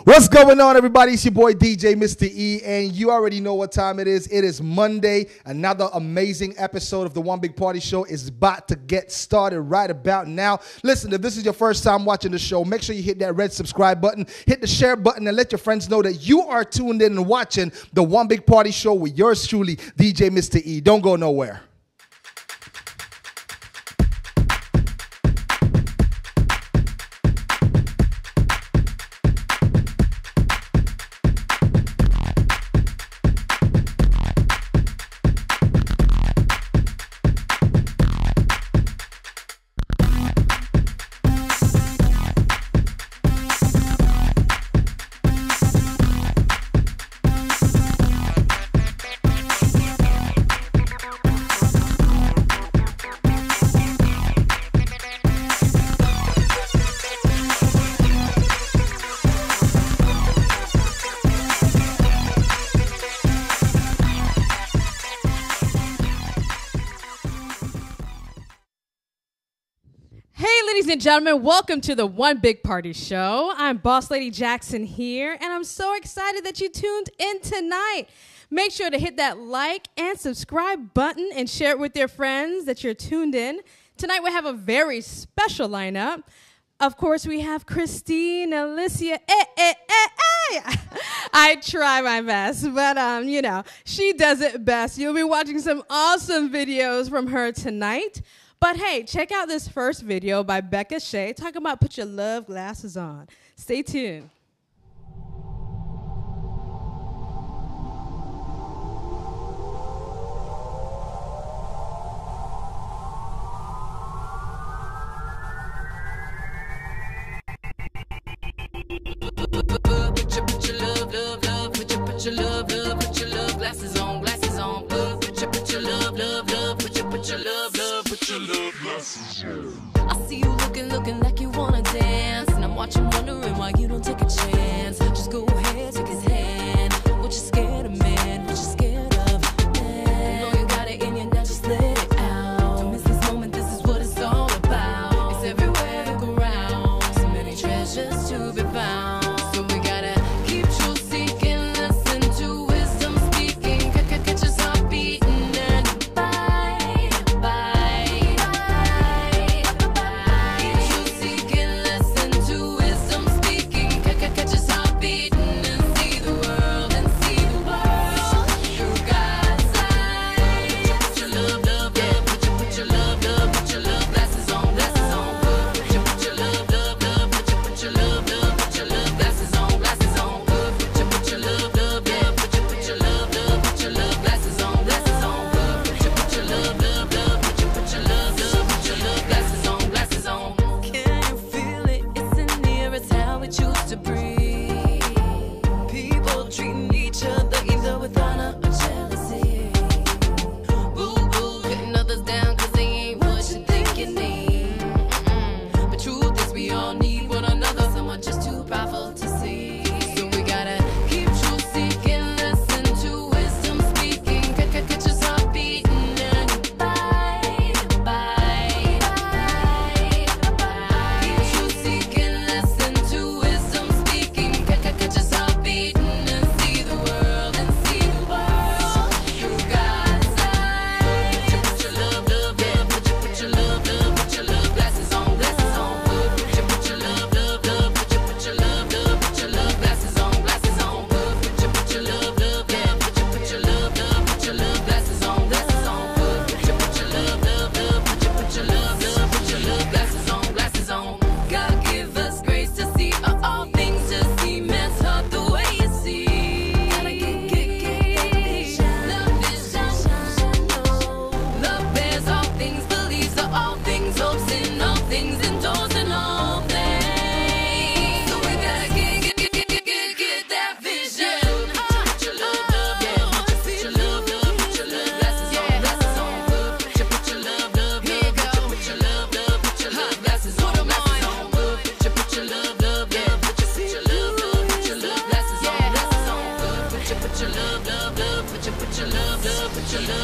What's going on, everybody? It's your boy DJ Mr. E, and you already know what time it is. It is Monday. Another amazing episode of the One Big Party Show is about to get started right about now. Listen, if this is your first time watching the show, make sure you hit that red subscribe button, hit the share button, and let your friends know that you are tuned in and watching the One Big Party Show with yours truly, DJ Mr. E. Don't go nowhere. Ladies and gentlemen, welcome to the One Big Party Show. I'm Boss Lady Jackson here, and I'm so excited that you tuned in tonight. Make sure to hit that like and subscribe button and share it with your friends that you're tuned in. Tonight we have a very special lineup. Of course, we have Christine, Alicia. I try my best, but you know, she does it best. You'll be watching some awesome videos from her tonight. But hey, check out this first video by Becca Shea talking about put your love glasses on. Stay tuned. Put your love glasses on, glasses on. Put your love glasses on. I see you looking like you wanna dance, and I'm watching, wondering why you don't take a chance. Just go ahead, take his hand. What you scared of, man? What you scared of, man? You know you got it in you, now just let it out. Don't miss this moment, this is what it's all about. It's everywhere, look around. So many treasures to be found. So we gotta keep truth seeking, listen to wisdom speaking. Catch us heart beating and bye, bye.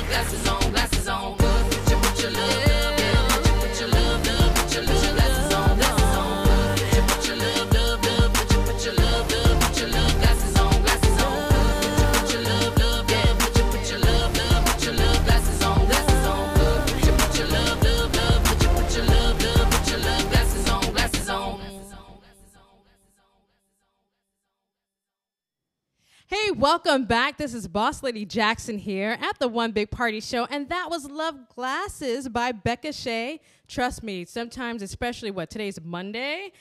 Glasses on, glasses on. Put your love, put your love, put your love. welcome back. This is Boss Lady Jackson here at the One Big Party Show, and that was Love Glasses by Becca Shea. Trust me, sometimes, especially today's Monday,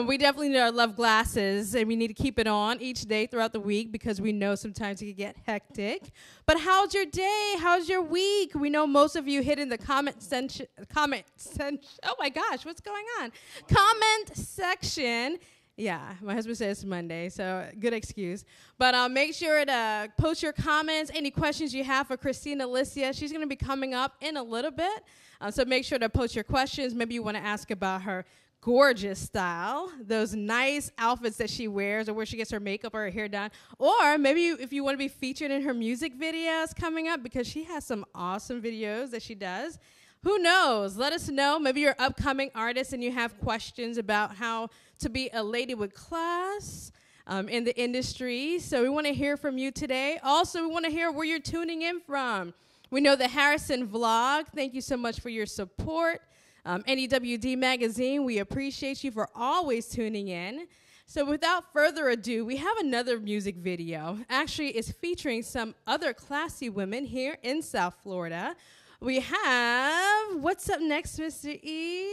we definitely need our love glasses, and we need to keep it on each day throughout the week because we know sometimes it can get hectic. But how's your day? How's your week? We know most of you hit in the comment section. Oh my gosh, what's going on? Comment section. Yeah, my husband says it's Monday, so good excuse. But make sure to post your comments, any questions you have for Christina Alicia. She's going to be coming up in a little bit, so make sure to post your questions. Maybe you want to ask about her gorgeous style, those nice outfits that she wears, or where she gets her makeup or her hair done. Or maybe if you want to be featured in her music videos coming up, because she has some awesome videos that she does. Who knows? Let us know. Maybe you're an upcoming artist and you have questions about how to be a lady with class in the industry. So we want to hear from you today. Also, we want to hear where you're tuning in from. We know the Harrison Vlog. Thank you so much for your support. NEWD Magazine, we appreciate you for always tuning in. So without further ado, we have another music video. Actually, it's featuring some other classy women here in South Florida. We have, what's up next, Mr. E?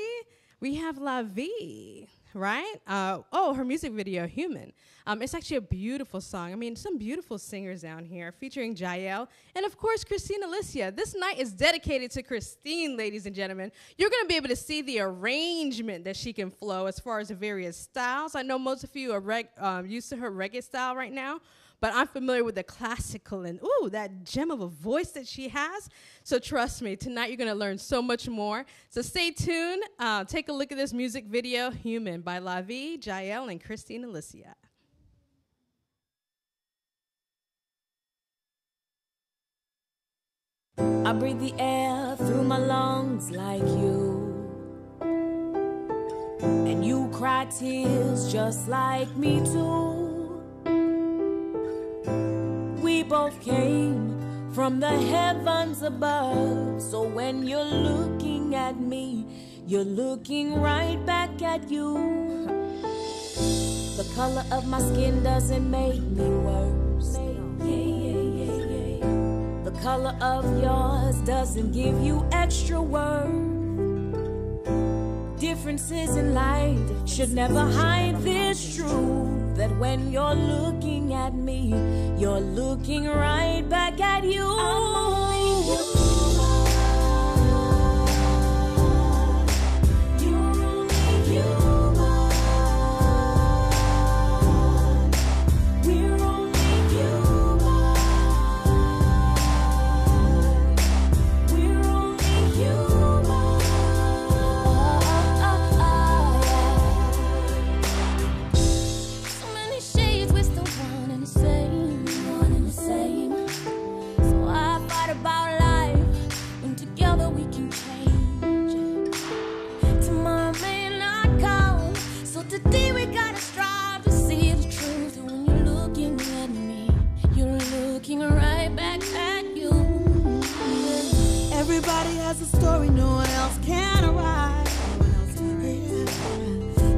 We have La Vie, right? Her music video, Human. It's actually a beautiful song. I mean, some beautiful singers down here featuring Jael and, of course, Christina Alicia. This night is dedicated to Christine, ladies and gentlemen. You're going to be able to see the arrangement that she can flow as far as the various styles. I know most of you are used to her reggae style right now, but I'm familiar with the classical and, ooh, that gem of a voice that she has. So trust me, tonight you're going to learn so much more. So stay tuned. Take a look at this music video, Human, by La Vie, Jael, and Christina Alicia. I breathe the air through my lungs like you, and you cry tears just like me too. We both came from the heavens above, so when you're looking at me, you're looking right back at you. The color of my skin doesn't make me worse. The color of yours doesn't give you extra worth. Differences in light should never hide this truth, that when you're looking at me, you're looking right back at you. I'm only human. You're only human. We're only human. We're only human. So many shades, we're still one and the same, one and the same. So I fight about life, when together we can change it. Tomorrow may not come, so today we gotta strive to see the truth. And when you're looking at me, you're looking right back at you. Everybody has a story no one else can write.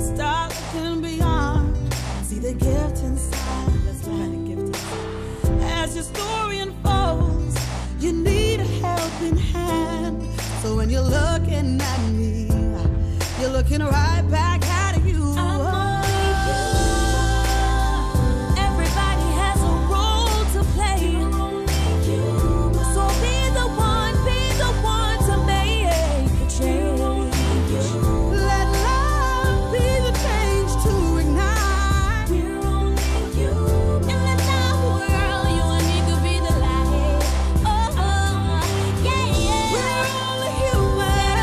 Start looking beyond, see the gift inside. Let's find the gift inside. As your story unfolds, you need a helping hand. So when you're looking at me, you're looking right back at you. I'm only human. Everybody has a role to play. You're only human. So be the one to make a change. Let love be the change to ignite. We're only human. In the dark world, you and me could be the light. Oh, yeah, yeah. We're only human.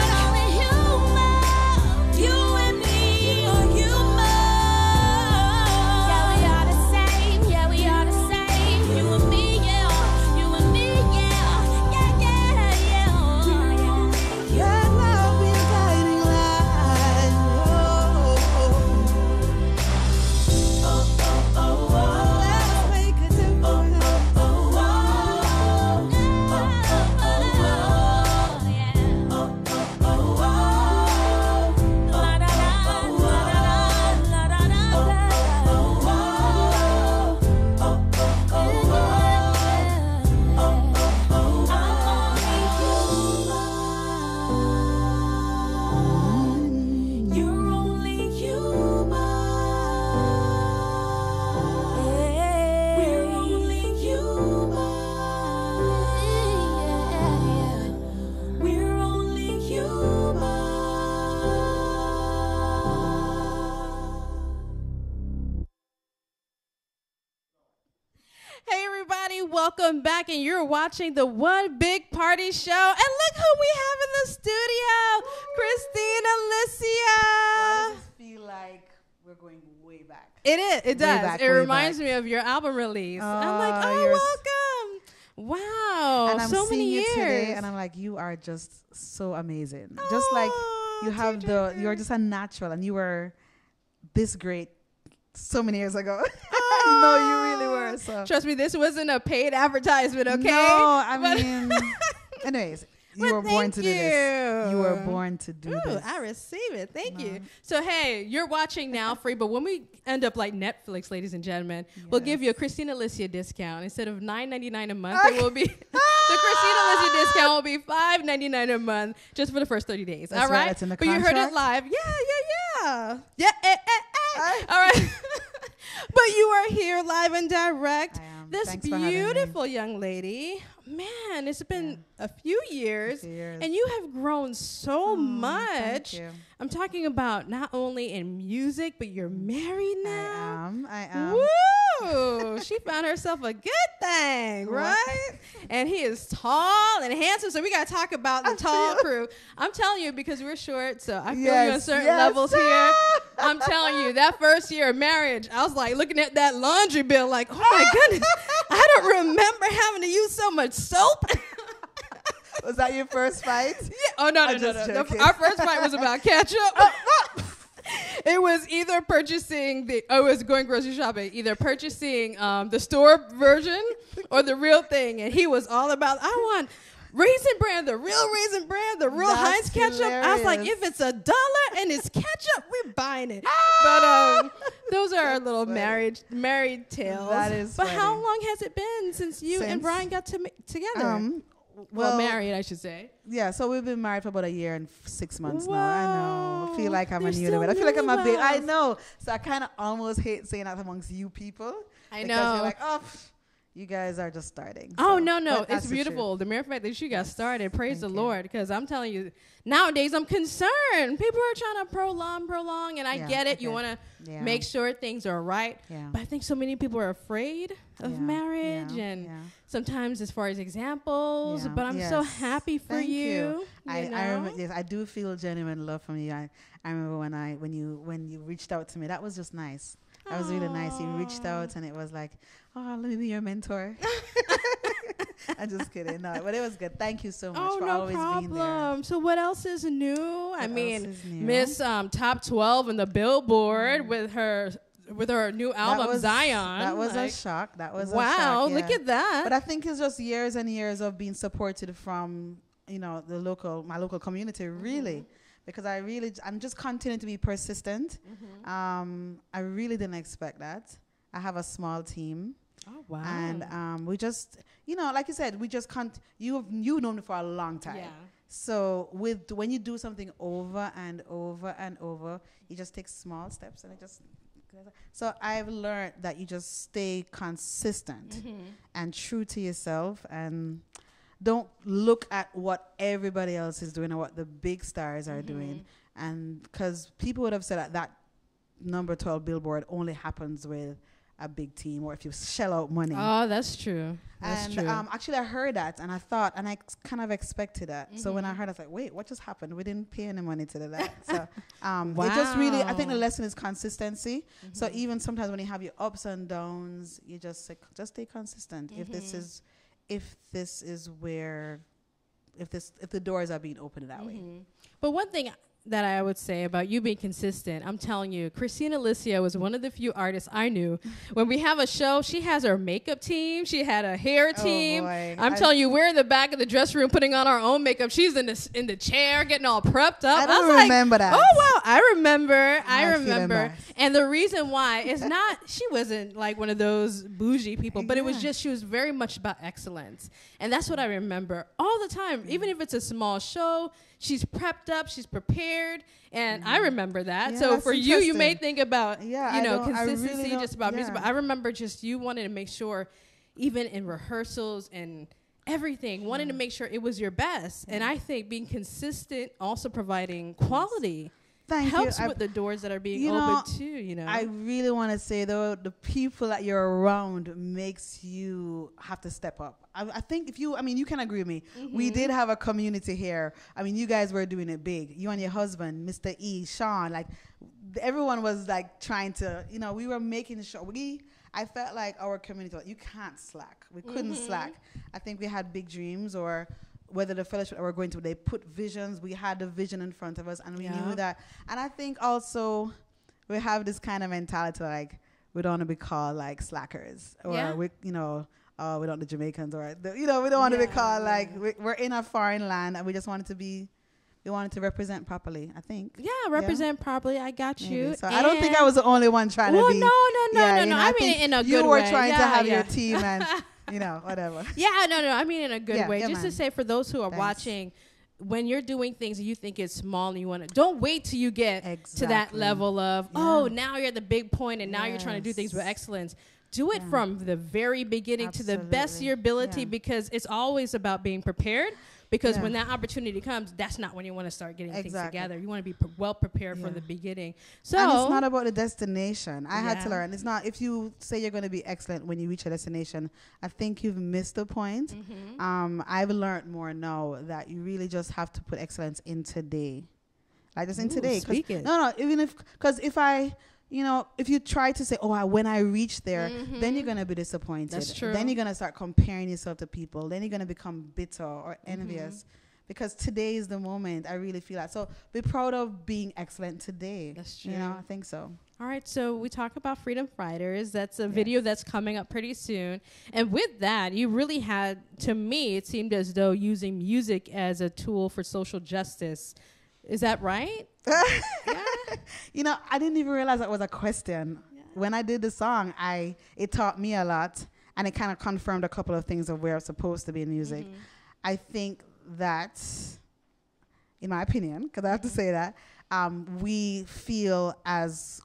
welcome back. And you're watching the One Big Party Show. And look who we have in the studio, Christine Alicia. Why does this feel like we're going way back? It is. It does. Back, it reminds back. me of your album release. I'm like, welcome. Wow. And I'm so seeing many you years. today, and I'm like, you are just so amazing. Just like you have you're just a natural, and you were this great so many years ago. No, you really were. So Trust me, this wasn't a paid advertisement, okay? No, I mean, anyways, you But were born to do this. You were you. born to do Ooh, this. I receive it. Thank you. So, hey, you're watching now free, but when we end up like Netflix, ladies and gentlemen, we'll give you a Christina Alicia discount. Instead of $9.99 a month, it will be the Christina Alicia discount will be $5.99 a month just for the first 30 days. That's all right? that's in the But you heard it contract? live. Yeah. All right. But you are here live and direct. I am. This Thanks for having me. beautiful young lady. Man, it's been a few years, and you have grown so much. Thank you. I'm talking about not only in music, but you're married now. I am. Woo! She found herself a good thing, right? And he is tall and handsome, so we got to talk about the tall crew. I'm telling you, because we're short, so I feel you on certain levels here. I'm telling you, that first year of marriage, I was like looking at that laundry bill like, oh my goodness, I don't remember having to use so much soap. Was that your first fight? Yeah. Oh, no. Our first fight was about ketchup. It was either purchasing it was going grocery shopping, either purchasing the store version or the real thing. And he was all about, I want Raisin Bran, the real Raisin Bran, the real That's Heinz ketchup. I was like, hilarious. if it's $1 and it's ketchup, we're buying it. But those are our little married tales. That is But how funny. long has it been since you and Brian got together? Well, married, I should say. Yeah, so we've been married for about a year and 6 months now. I know. I feel like I'm a They're newlywed. I feel like I'm a still baby. I newlyweds. know. So I kind of almost hate saying that amongst you people. I because know. You're like, you guys are just starting. Oh, So, no. but It's that's the beautiful. The mere fact that you got started, praise the Thank you. Lord. Because I'm telling you, nowadays I'm concerned. People are trying to prolong, and I Yeah, get it. okay. You want to Yeah. make sure things are right. Yeah. But I think so many people are afraid of Yeah, marriage yeah, and yeah. sometimes as far as examples. Yeah, But I'm so yes. happy for Thank you. I know? remember, yes, I do feel genuine love from you. I remember when you reached out to me. That was just nice. That was really nice. You reached out and it was like, let me be your mentor. I'm just kidding. No, but it was good. Thank you so much Oh, for no always being there. problem. So what else is new? I else mean, is new? Miss Top 12 in the Billboard with her new album Zion. That was a Like, shock. That was wow, a shock. look yeah. at that. But I think it's just years and years of being supported from my local community, really. Because I'm just continuing to be persistent. I really didn't expect that. I have a small team. Oh, wow. And we just, like you said, we just can't, you've known me for a long time. Yeah. So when you do something over and over and over, you just take small steps and it just, so I've learned that you just stay consistent and true to yourself and don't look at what everybody else is doing or what the big stars are doing. And because people would have said that number 12 Billboard only happens with a big team or if you shell out money. Oh, that's true. That's true. Actually, I heard that and I thought, and I kind of expected that. So when I heard, I was like, wait, what just happened? We didn't pay any money to do that. So it just really, I think the lesson is consistency. So even sometimes when you have your ups and downs, you just stay consistent. If the doors are being opened that way. But one thing that I would say about you being consistent, I'm telling you, Christina Alicia was one of the few artists I knew. When we have a show, she has her makeup team. She had a hair team. boy. I'm telling you, we're in the back of the dressing room putting on our own makeup. She's in the chair getting all prepped up. I don't was remember like, that. Oh, wow. I remember. I feel embarrassed. And the reason why is not, she wasn't like one of those bougie people, but it was just, she was very much about excellence. And that's what I remember all the time. Even if it's a small show, she's prepped up, she's prepared, and I remember that. Yeah, so that's for you may interesting. think about, I really consistency don't- just about music, yeah. but I remember just you wanted to make sure, even in rehearsals and everything, wanting to make sure it was your best. And I think being consistent, also providing quality. Thank helps you. with the doors that are being you know, opened too, you know. I really want to say though, the people that you're around makes you have to step up. I think if you, I mean, you can agree with me. We did have a community here. I mean, you guys were doing it big. You and your husband, Mr. E, Sean, like everyone was like trying to, you know, we were making sure I felt like our community, you can't slack. We couldn't slack. I think we had big dreams, or whether the fellowship that we're going to, they put visions. We had the vision in front of us, and we knew that. And I think also we have this kind of mentality, like we don't want to be called like slackers, or we, you know, we're not the Jamaicans, or you know, we don't want to be called like we're in a foreign land, and we just wanted to be. We wanted to represent properly, I think. Yeah, represent properly. I got you. So I don't think I was the only one trying to be. No. I mean it in a good way. You were trying to have your team and, you know, whatever. Yeah, no. I mean in a good way. Just to say for those who are Thanks. watching, when you're doing things and you think it's small and you want to, don't wait till you get to that level of, oh, now you're at the big point and now you're trying to do things with excellence. Do it from the very beginning to the best of your ability, because it's always about being prepared. Because when that opportunity comes, that's not when you want to start getting things together. You want to be well prepared from the beginning. So, and it's not about the destination. I had to learn. It's not, if you say you're going to be excellent when you reach a destination, I think you've missed the point. I've learned more now that you really just have to put excellence in today. Like just in today. No, even if, because if I, you know, if you try to say, oh, when I reach there, then you're going to be disappointed. That's true. Then you're going to start comparing yourself to people. Then you're going to become bitter or envious. Because today is the moment. I really feel that. So be proud of being excellent today. That's true. You know, I think so. All right, so we talk about Freedom Fighters. That's a video that's coming up pretty soon. And with that, you really had, to me, it seemed as though using music as a tool for social justice. Is that right? You know, I didn't even realize that was a question. When I did the song, it taught me a lot, and it kind of confirmed a couple of things of where it's supposed to be in music. I think that, in my opinion, because I have to say that, we feel as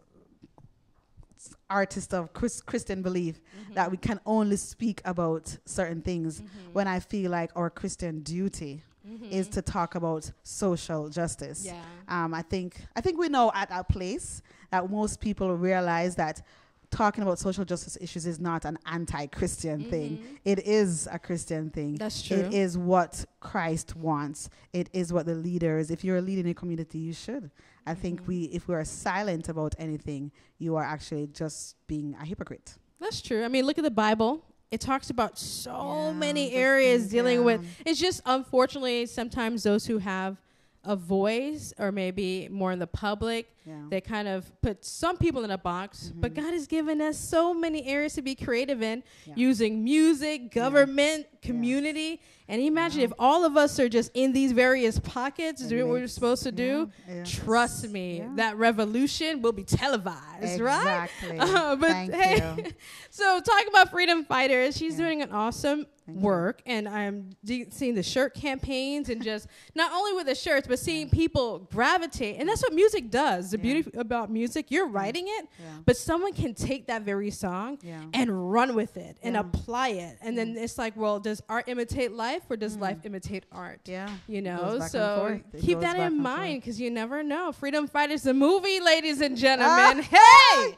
artists of Christian belief that we can only speak about certain things, when I feel like our Christian duty is to talk about social justice. I think we know at our place that most people realize that talking about social justice issues is not an anti-Christian thing. It is a Christian thing. That's true. It is what Christ wants. It is what the leaders, if you're a leader in a community, you should. I think if we are silent about anything, you are actually just being a hypocrite. That's true. I mean, look at the Bible. It talks about so many areas dealing with, it's just unfortunately sometimes those who have a voice or maybe more in the public, they kind of put some people in a box, but God has given us so many areas to be creative in, using music, government, community. And imagine if all of us are just in these various pockets doing what we're supposed to do, trust me, that revolution will be televised, right? But hey, so talking about Freedom Fighters, she's doing an awesome work, and I'm seeing the shirt campaigns and just not only with the shirts, but seeing people gravitate. And that's what music does. The beauty about music, you're writing it, but someone can take that very song and run with it and apply it. And then it's like, well, does art imitate life or does life imitate art? You know, so keep that in mind, because you never know. Freedom Fighters, the movie, ladies and gentlemen. Hey!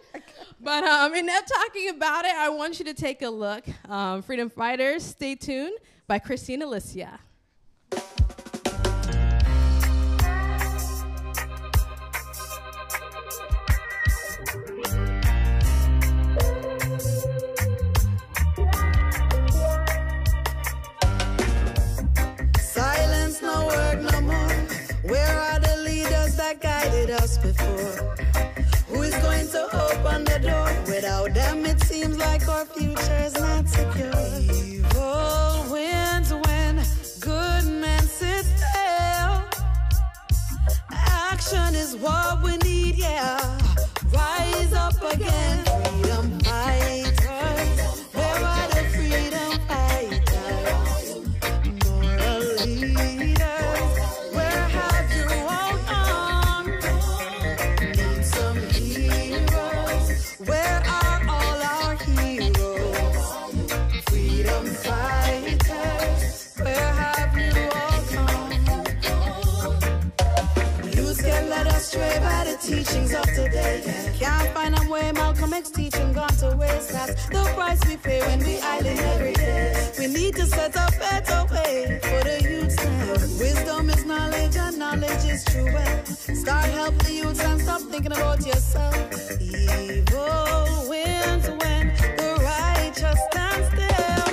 But enough talking about it. I want you to take a look. Freedom Fighters, stay tuned, by Christine Alicia. Silence no word no more. Where are the leaders that guided us before? Who is going to open the door? Without them it seems like our future is not secure. Evil wins when good men sit still. Action is what we need, Rise up again, freedom fighters. Where are the freedom fighters? Moral leaders, where have you all gone? Need some heroes. Where are all our heroes? Freedom teachings of today. Can't find a way Malcolm X teaching gone to waste. That's the price we pay when we island every day. We need to set a better way for the youth now. Wisdom is knowledge and knowledge is true wealth. Start help the youth and stop thinking about yourself. Evil wins when the righteous stand still.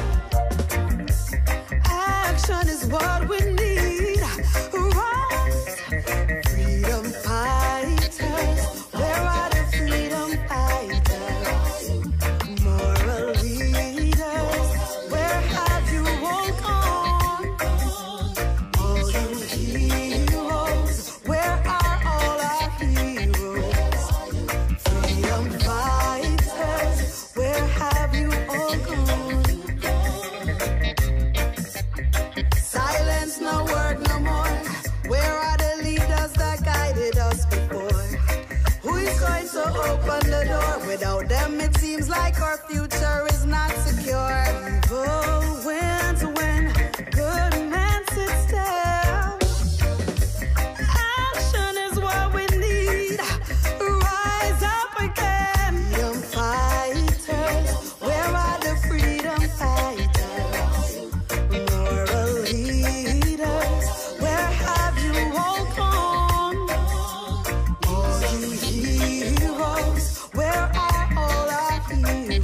Action is what we need. Rise, freedom fighters. Where are the freedom fighters? Moral leaders. Where have you all gone? All you heroes. Where are all our heroes? Freedom fighters. Where have you all gone? Silence, no word, no more. Where are the leaders that guided us before? Who is going to open the door? Without them, it seems like our future is not secure. Evil wins when good men sit still. Action is what we need. Rise up again. Freedom fighters. Where are the freedom fighters? Moral leaders. Where have you all gone? All you heroes. Where are all our heroes?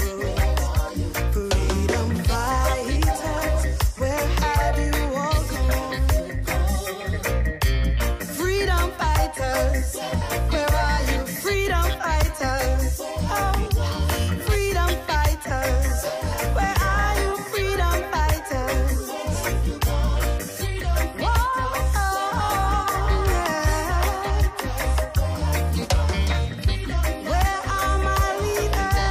Freedom fighters. Where have you all gone? Freedom fighters. Where are you? Freedom fighters. Oh, freedom fighters. Where are you? Freedom fighters. Where are my leaders?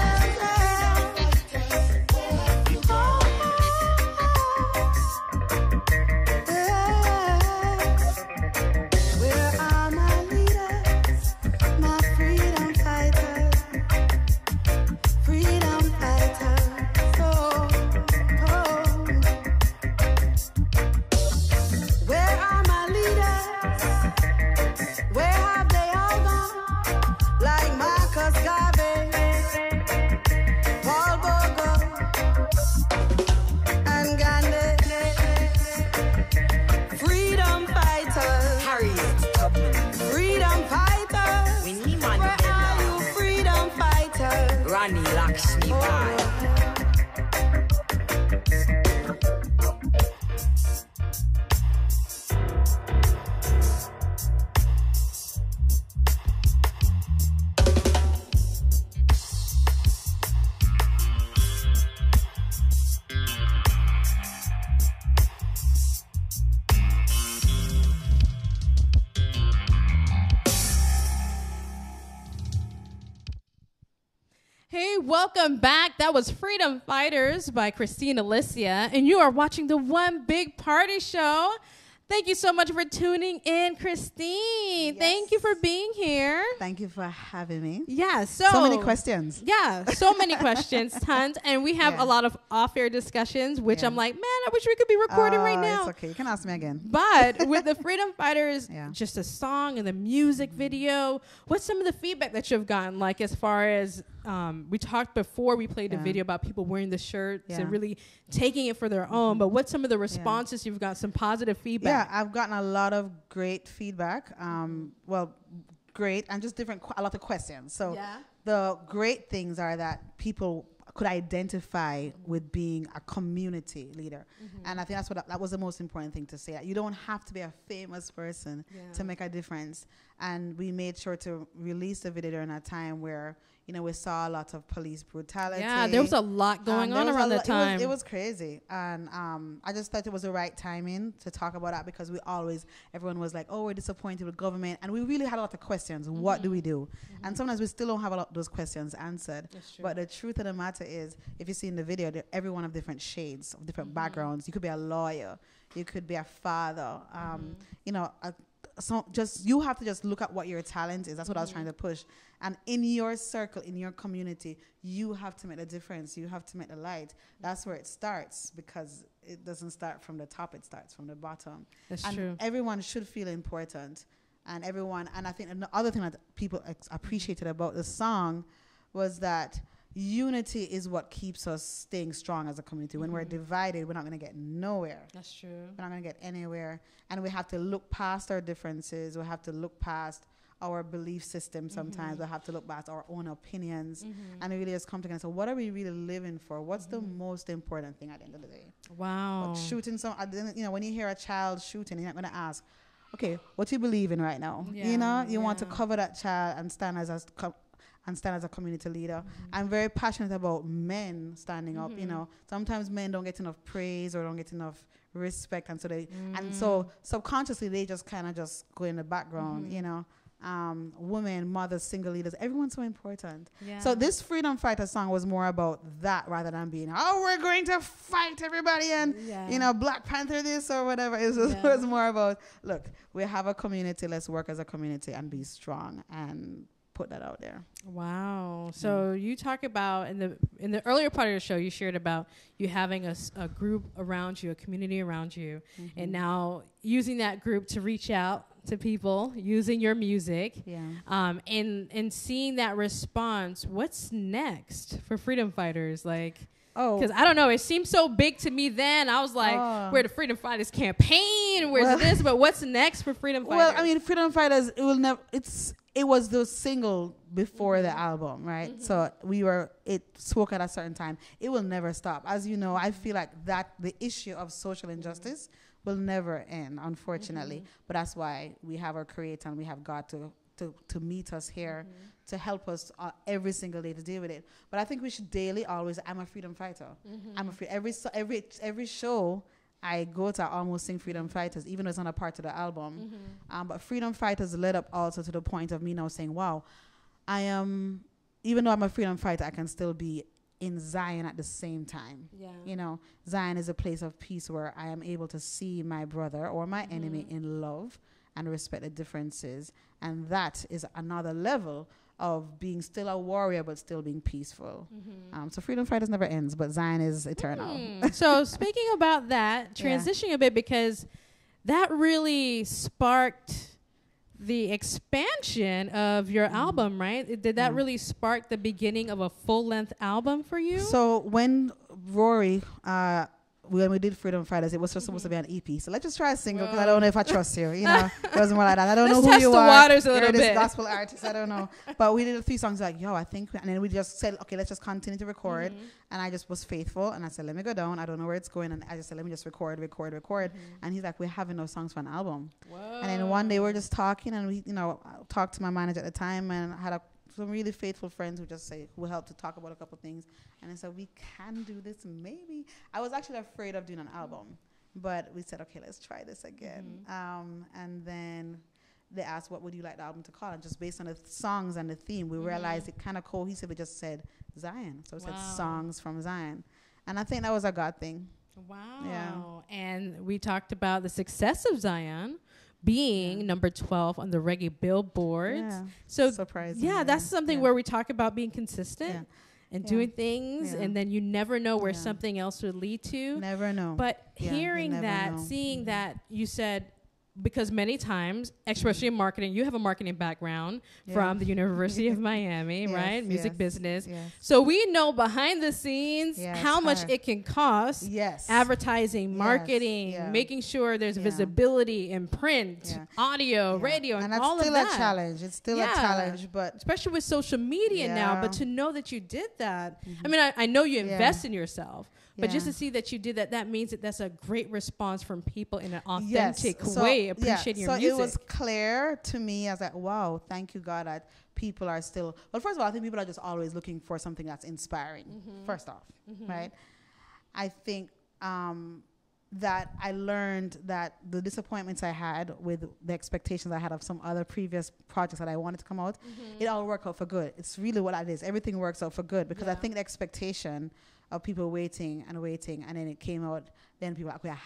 Where are my leaders? My freedom fighters. Freedom fighters. Oh, oh. Where are my leaders? Where have they all gone? Like Marcus Garvey, Paul Bogle, and Gandhi. Freedom fighters. Harriet Tubman, Freedom fighters. Winnie Where are Mandela, you, freedom fighters? Rani Lakshmi Bai. Hey, welcome back. That was Freedom Fighters by Christine Alicia, and you are watching the One Big Party Show. Thank you so much for tuning in, Christine. Thank you for being here. Thank you for having me. Yeah, so many questions. Yeah, so many questions, tons, and we have Yeah. a lot of off-air discussions, which Yeah. I'm like, man, I wish we could be recording right now. It's okay. You can ask me again. But with the Freedom Fighters, Yeah. just a song and the music video, what's some of the feedback that you've gotten? Like as far as we talked before we played the Yeah. video about people wearing the shirts Yeah. and really taking it for their own. But what's some of the responses you've got? Some positive feedback? Yeah, I've gotten a lot of great feedback. Well, great, and just a lot of questions. So Yeah. the great things are that people could identify with being a community leader. And I think that was the most important thing to say. That you don't have to be a famous person to make a difference. And we made sure to release the video during a time where, we saw a lot of police brutality. Yeah, there was a lot going on around that time. It was crazy. And I just thought it was the right timing to talk about that, because everyone was like, oh, we're disappointed with government. And we really had a lot of questions. What do we do? And sometimes we still don't have a lot of those questions answered. That's true. But the truth of the matter is, if you see in the video, everyone of different shades, of different backgrounds. You could be a lawyer. You could be a father. So you have to just look at what your talent is. That's what I was trying to push. And in your circle, in your community, you have to make the difference. You have to make the light. That's where it starts, because it doesn't start from the top. It starts from the bottom. That's and true. everyone should feel important. and everyone. And I think the other thing that people appreciated about the song was that unity is what keeps us staying strong as a community. When we're divided, we're not going to get nowhere. That's true. We're not going to get anywhere. And we have to look past our differences. We have to look past our belief system sometimes. We have to look past our own opinions and really just come together and say, what are we really living for? What's the most important thing at the end of the day? Wow. But shooting when you hear a child shooting, you're not going to ask, okay, what do you believe in right now? You know, you want to cover that child and stand as a community leader. I'm very passionate about men standing up. You know, sometimes men don't get enough praise or don't get enough respect, and so subconsciously they just kind of just go in the background. You know, women, mothers, single leaders, everyone's so important. So this Freedom Fighter song was more about that rather than being, oh, we're going to fight everybody and you know, Black Panther this or whatever. It was more about, look, we have a community, let's work as a community and be strong and put that out there. Wow. So you talk about in the earlier part of the show, you shared about you having a group around you, a community around you, and now using that group to reach out to people using your music, and seeing that response. What's next for Freedom Fighters? Like, because I don't know, it seemed so big to me then. I was like, where the Freedom Fighters campaign? Where's this? But what's next for Freedom Fighters? Well, I mean, Freedom Fighters, it will never. It was the single before the album, right? So it spoke at a certain time. It will never stop. As you know, I feel like that the issue of social injustice will never end, unfortunately. But that's why we have our Creator and we have God to meet us here, to help us every single day to deal with it. But I think we should daily always, I'm a freedom fighter. I'm every show I go to, I almost sing Freedom Fighters, even though it's not a part of the album. But Freedom Fighters led up also to the point of me now saying, wow, even though I'm a freedom fighter, I can still be in Zion at the same time. You know, Zion is a place of peace where I am able to see my brother or my enemy in love and respect the differences. And that is another level of being still a warrior but still being peaceful. So Freedom Fighters never ends, but Zion is eternal. So speaking about that, transitioning a bit, because that really sparked the expansion of your album, right? Did that really spark the beginning of a full-length album for you? So when Rory, when we did Freedom Fighters, it was just supposed to be an EP. So let's just try a single, because I don't know if I trust you. You know, it wasn't more like that. I don't know who you are. Let's test the waters a little You're bit. this gospel artist. I don't know. But we did a few songs like, I think, and then we just said, okay, let's just continue to record. And I just was faithful. And I said, let me go down. I don't know where it's going. And I just said, let me just record. And he's like, we have enough songs for an album. And then one day we're just talking, and we, talked to my manager at the time, and had some really faithful friends who helped to talk about a couple things. And I said, we can do this, maybe. I was actually afraid of doing an album, but we said, okay, let's try this again. And then they asked, what would you like the album to call? And just based on the songs and the theme, we realized it kind of cohesively just said Zion. So it said Songs from Zion. And I think that was a God thing. Wow. Yeah. And we talked about the success of Zion being number 12 on the reggae billboards. Yeah. So surprising. Yeah, that's something where we talk about being consistent and doing things, and then you never know where something else would lead to. Never know. But hearing that, seeing that, you said, because many times, especially in marketing, you have a marketing background from the University of Miami, right? Music business. So we know behind the scenes how much it can cost. Advertising, marketing, making sure there's visibility in print, audio, radio, and all of that. And that's still a challenge. It's still a challenge, but especially with social media now. But to know that you did that, I mean, I know you invest in yourself. But just to see that you did that, that means that that's a great response from people in an authentic way, appreciating your music. So it was clear to me. I was like, wow, thank you, God, that people are still... Well, first of all, I think people are just always looking for something that's inspiring, first off, right? I think that I learned that the disappointments I had with the expectations I had of some other previous projects that I wanted to come out, it all worked out for good. It's really what it is. Everything works out for good, because I think the expectation of people waiting, and then it came out, then people were like,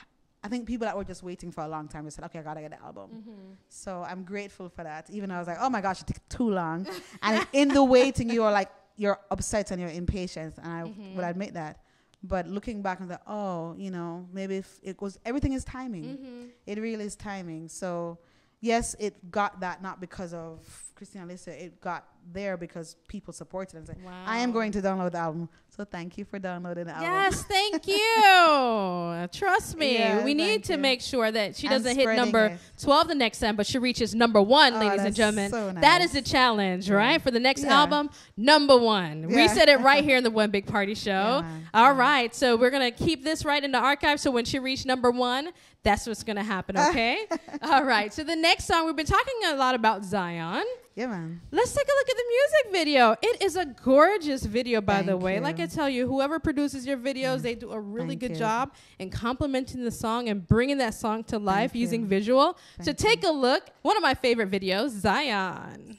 I think people that were just waiting for a long time, they said, okay, I gotta get the album. So I'm grateful for that. Even though I was like, oh my gosh, it took too long. And in the waiting, you're upset and you're impatient, and I will admit that. But looking back and maybe if it was, everything is timing. It really is timing. So yes, it got that not because of Christina Lisa. It got there because people supported it and said, I am going to download the album. So thank you for downloading the album. Yes, thank you. Trust me. Yeah, we need thank to you. make sure that she And doesn't hit spreading number it. 12 the next time, but she reaches number 1, Oh, ladies and that's gentlemen. so That nice. is the challenge, right? For the next Yeah. album, number 1. We Yeah. said it right here in the One Big Party Show. Yeah, man. All right. So we're going to keep this right in the archive. So when she reached number 1, that's what's going to happen, okay? All right. So the next song, we've been talking a lot about Zion. Yeah, man. Let's take a look at the music video. It is a gorgeous video, by the Thank way. you. Like I tell you, whoever produces your videos, they do a really Thank good you. job in complementing the song and bringing that song to life Thank using you. visual. So Thank take a look. One of my favorite videos, Zion.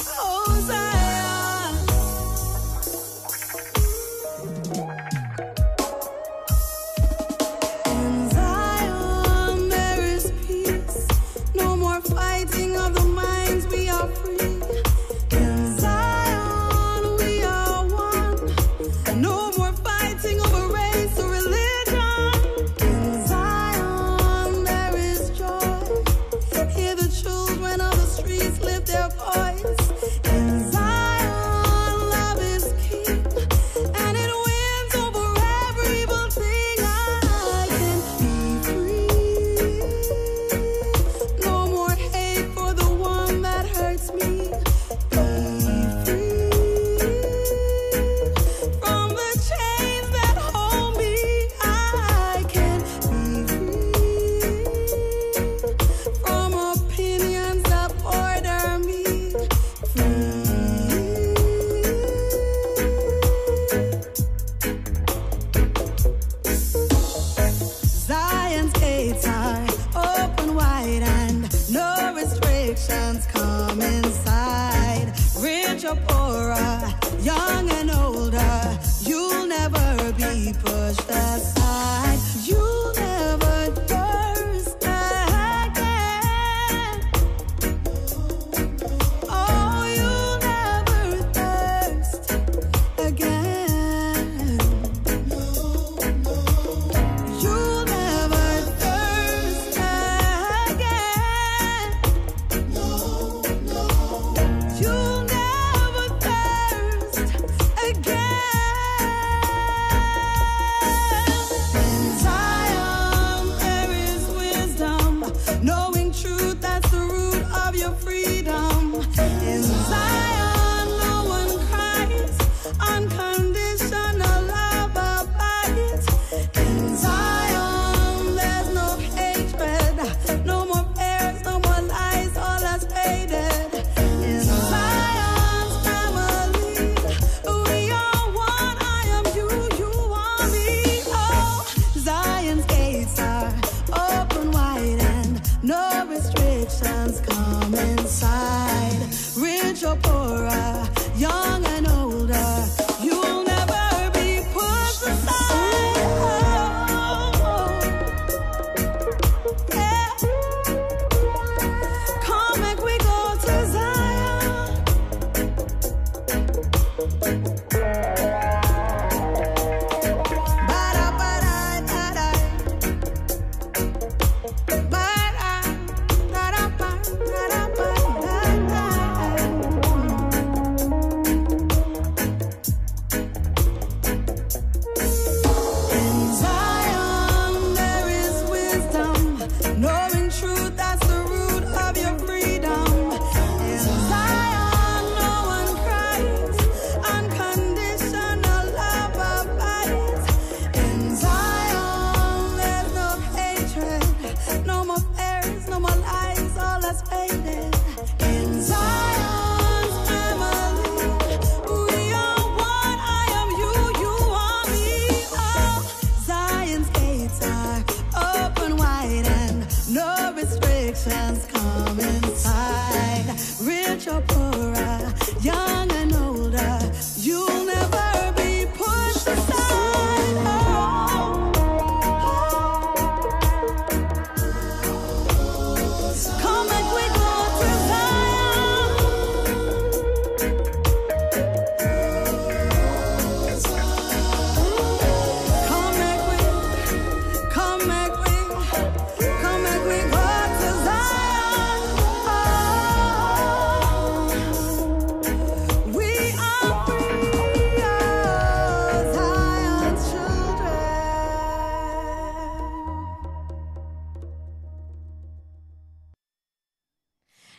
Oh, Zion. In Zion there is peace. No more fighting of the minds. We are free. In Zion we are one. No more fighting over race or religion. In Zion there is joy. Hear the children of the streets lift their voice. In Zion, love is king, and it wins over every evil thing. I can be free. No more hate for the one that hurts me. Be free from the chains that hold me. I can be free from opinions that border me. Zion's gates are open wide and no restrictions come inside. Rich or poorer, young and older, you'll never be pushed aside. You'll never thirst again. Oh, you'll never thirst again. You'll never thirst again. You'll never thirst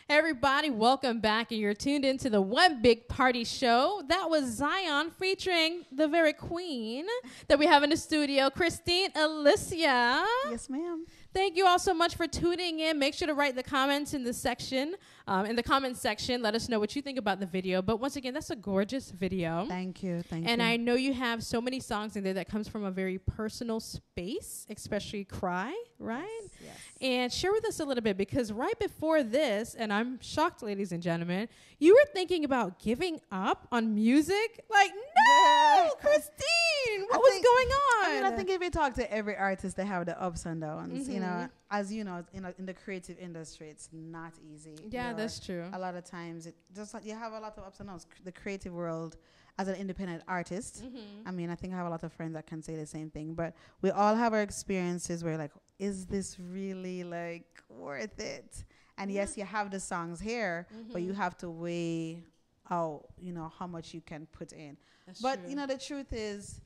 Everybody, welcome back, and you're tuned into the One Big Party Show. That was Zion featuring the very queen that we have in the studio, Christine Alicia. Yes, ma'am. Thank you all so much for tuning in. Make sure to write the comments in the section, comments section. Let us know what you think about the video. But once again, that's a gorgeous video. Thank you. And I know you have so many songs in there that comes from a very personal space, especially Cry, right? Yes. And share with us a little bit, because right before this, and I'm shocked, ladies and gentlemen, you were thinking about giving up on music? Like, no, Christine, what was going on? I think if you talk to every artist, they have the ups and downs. You know, as you know, in the creative industry, it's not easy. Yeah, You know, that's true. A lot of times, it just you have a lot of ups and downs. The creative world, as an independent artist, I mean, I think I have a lot of friends that can say the same thing. But we all have our experiences where, like, is this really like worth it? And yes, you have the songs here, but you have to weigh out, you know, how much you can put in. That's But true. you know, the truth is,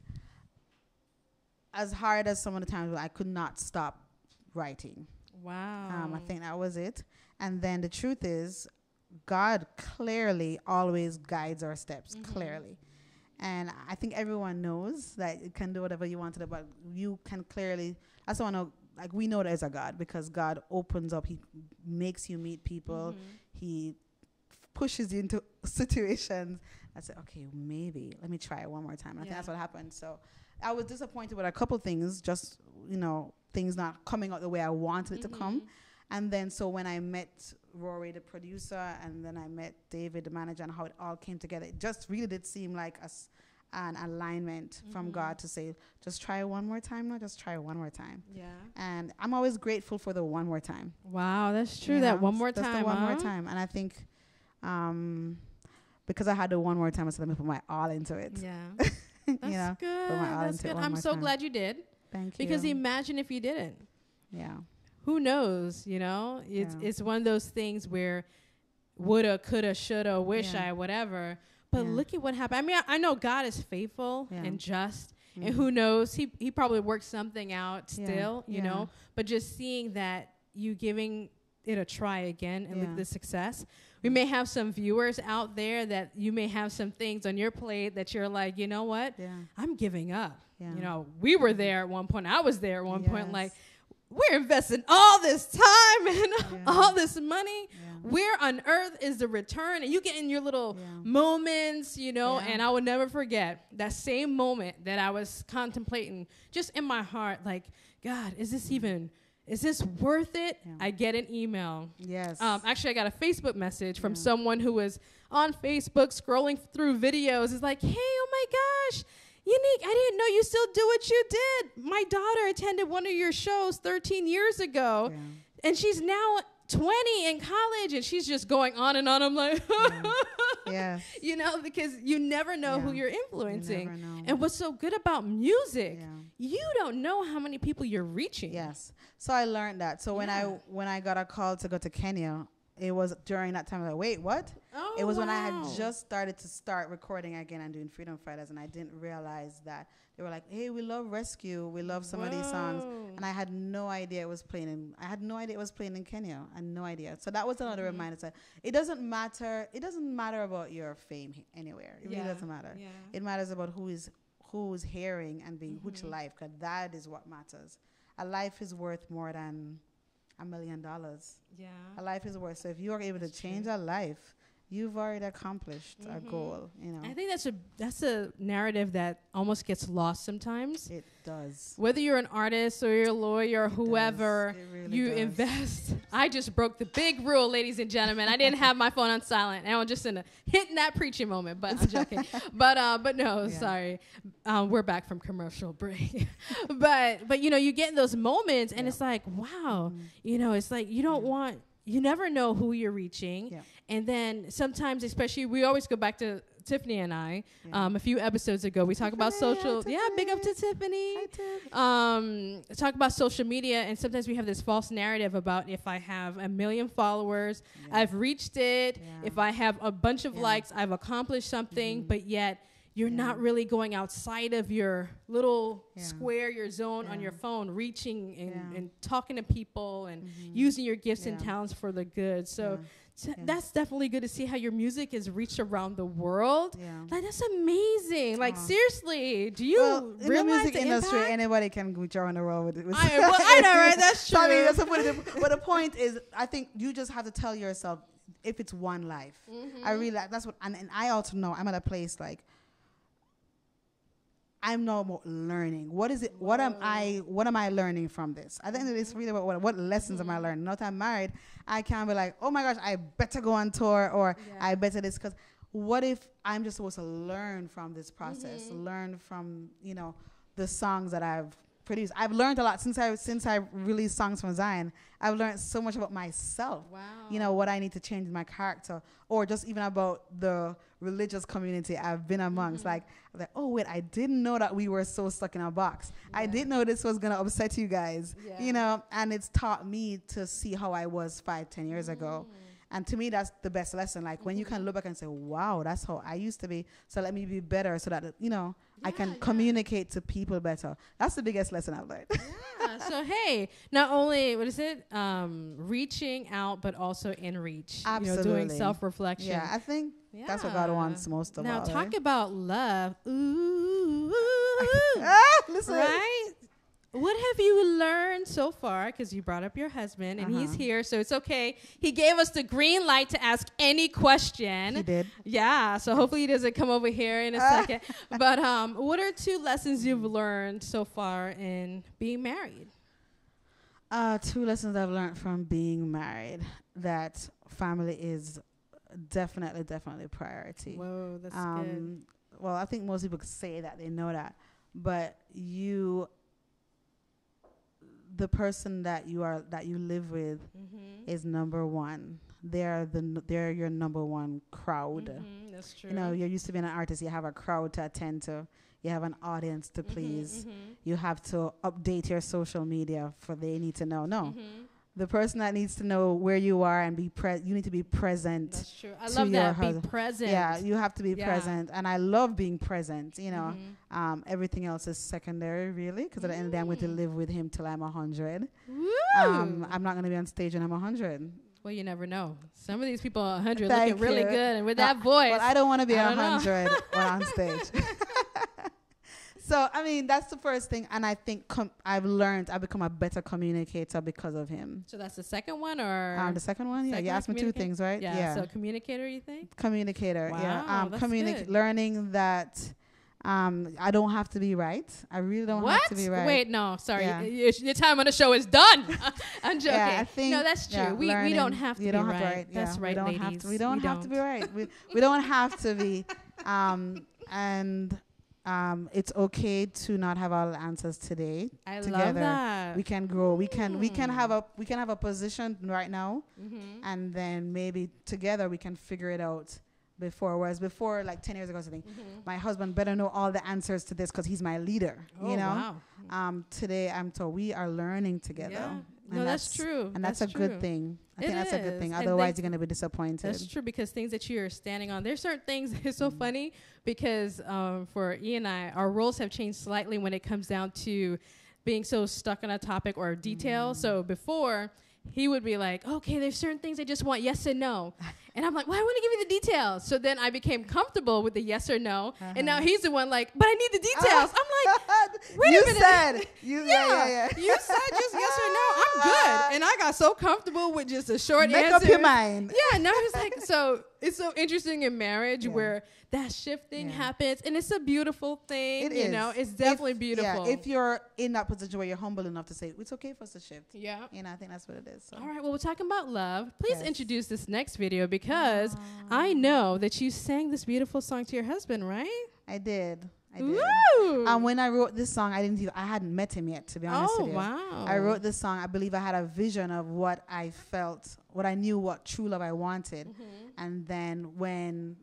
as hard as some of the times, I could not stop writing. Wow. I think that was it. And then the truth is, God clearly always guides our steps, clearly. And I think everyone knows that you can do whatever you want to do, but you can clearly, I just want to, like, we know there's a God, because God opens up, He makes you meet people, He pushes you into situations. I said, okay, maybe, let me try it one more time. I think that's what happened. So I was disappointed with a couple things, just, you know, things not coming out the way I wanted it to come. And then so when I met Rory, the producer, and then I met David, the manager, and how it all came together, it just really did seem like an alignment from God to say, just try it one more time now, just try it one more time. Yeah. And I'm always grateful for the one more time. Wow, that's true. You That know, one more just time. the one more time. And I think because I had the one more time, I said, let me put my all into it. Yeah. You That's know, good. put my all That's into it good. one I'm more so time. glad you did. Thank you. Because imagine if you didn't. Yeah. Who knows, you know? It's one of those things where woulda, coulda, shoulda, wish I, whatever. But look at what happened. I mean, I know God is faithful and just. And who knows? He probably worked something out still, you know? But just seeing that you giving it a try again and look at the success. We may have some viewers out there that you may have some things on your plate that you're like, you know what? I'm giving up. Yeah. You know, we were there at one point. I was there at one point, like, we're investing all this time and all this money. Where on earth is the return? And you get in your little moments, you know, and I will never forget that same moment that I was contemplating just in my heart, like, God, is this worth it? I get an email. Yes. Actually, I got a Facebook message from someone who was on Facebook scrolling through videos. It's like, hey, oh my gosh, Unique, I didn't know you still do what you did. My daughter attended one of your shows 13 years ago, and she's now 20 in college, and she's just going on and on. I'm like, you know, because you never know who you're influencing. You never know. And what's so good about music, you don't know how many people you're reaching. Yes. So I learned that. So when I got a call to go to Kenya, it was during that time. I was like, wait, what? Oh, it was when I had just started recording again and doing Freedom Fighters, and I didn't realize that they were like, hey, we love Rescue, we love some of these songs, and I had no idea it was playing in. I had no idea it was playing in Kenya. I had no idea. So that was another reminder. So it doesn't matter. It doesn't matter about your fame anywhere. It really doesn't matter. Yeah. It matters about who's hearing and being which life, because that is what matters. A life is worth more than $1 million. Yeah. A life is worth. So if you are able to change a life, you've already accomplished a goal, you know. I think that's a narrative that almost gets lost sometimes. It does. Whether you're an artist or you're a lawyer or whoever, really you does. invest. I just broke the big rule, ladies and gentlemen. I didn't have my phone on silent, and I was just hitting that preaching moment. But I'm joking. but no, sorry. We're back from commercial break. but you know, you get in those moments, and it's like, wow. You know, it's like you don't want. You never know who you're reaching. Yeah. And then sometimes, especially, we always go back to Tiffany and I. A few episodes ago, we talk about social. Yeah, big up to Tiffany. Hi, Tiff. Talk about social media, and sometimes we have this false narrative about if I have 1 million followers, I've reached it. If I have a bunch of likes, I've accomplished something. But yet, you're not really going outside of your little square, your zone on Yeah. your phone, reaching and, Yeah. and talking to people and using your gifts and Yeah. talents for the good. So Yeah. that's definitely good to see how your music is reached around the world. Yeah. Like, that's amazing. Like, seriously, do you Well, in the realize music industry, impact? anybody can reach around the world with it. I know, right? That's true. So, I mean, that's the point. But the point is, I think you just have to tell yourself, if it's one life, I really that's what, and I also know I'm at a place like I'm no more learning. What is it? What am I learning from this? I think it's really about what lessons am I learning. Now that I'm married, I can't be like, oh my gosh, I better go on tour or I better this, because what if I'm just supposed to learn from this process, learn from the songs that I've produced. I've learned a lot since I released Songs from Zion. I've learned so much about myself. Wow. What I need to change in my character, or just even about the religious community I've been amongst. Like, oh wait, I didn't know that we were so stuck in a box. I didn't know this was gonna upset you guys. And it's taught me to see how I was 5-10 years ago. And to me, that's the best lesson. Like, when you can look back and say, wow, that's how I used to be. So let me be better so that, I can communicate to people better. That's the biggest lesson I've learned. So, hey, not only, reaching out, but in in reach. Absolutely. Doing self-reflection. Yeah, I think that's what God wants most of all. Now, talk about love. Ooh. Listen. Right? What have you learned so far? Because you brought up your husband, and he's here, so it's okay. He gave us the green light to ask any question. He did. Yeah, so hopefully he doesn't come over here in a second. But what are 2 lessons you've learned so far in being married? 2 lessons I've learned from being married: that family is definitely priority. Whoa, that's good. Well, I think most people say that, they know that, but the person that you live with is number one. They're your number one crowd. That's true. You're used to being an artist. You have a crowd to attend to. You have an audience to please. You have to update your social media for they need to know. No. The person that needs to know where you are and you need to be present. That's true. I love that. Be present. Yeah, you have to be present. And I love being present, everything else is secondary, really, because at the end of the day, I'm going to live with him till I'm 100. I'm not going to be on stage when I'm 100. Well, you never know. Some of these people are 100 Thank looking really you. good, and with that voice. Well, I don't want to be I don't know. 100 when on stage. So, I mean, that's the first thing. And I think I've become a better communicator because of him. So that's the second one, or? The second one? Yeah, Second you asked me 2 things, right? Yeah. So communicator, you think? Communicator, Wow, that's good. Learning that I don't have to be right. I really don't have to be right. Wait, no, sorry. Yeah. Your time on the show is done. I'm joking. Yeah, I think, no, that's true. We don't have to be right. Yeah, That's right, ladies. We don't have to be right. We don't have to be. It's okay to not have all the answers today. I together. love that. We can grow. We can have a position right now, and then maybe together we can figure it out. Whereas before, like 10 years ago, something, my husband better know all the answers to this because he's my leader. Wow. Today I'm told we are learning together. Yeah. And No, that's true. And that's a good thing. I think that's a good thing. And Otherwise, you're going to be disappointed. That's true, because things that you're standing on, there's certain things. It's so funny because for E and I, our roles have changed slightly when it comes down to being so stuck on a topic or a detail. So before, he would be like, okay, there's certain things I just want yes and no. And I'm like, well, I want to give you the details. So then I became comfortable with the yes or no. And now he's the one like, but I need the details. I'm like, wait a minute. Yeah. You said just yes or no. I'm good. And I got so comfortable with just a short Make answer. up your mind. Yeah, now it's like, so it's so interesting in marriage where that shifting happens. And it's a beautiful thing. It you is. know, it's definitely beautiful. Yeah, if you're in that position where you're humble enough to say, it's okay for us to shift. Yeah. I think that's what it is. So. All right, well, we're talking about love. Please Yes. introduce this next video, because I know that you sang this beautiful song to your husband, right? I did. Woo! When I wrote this song, I hadn't met him yet, to be honest with you. Wow. I wrote this song. I believe I had a vision of what I felt, what I knew, what true love I wanted. And then when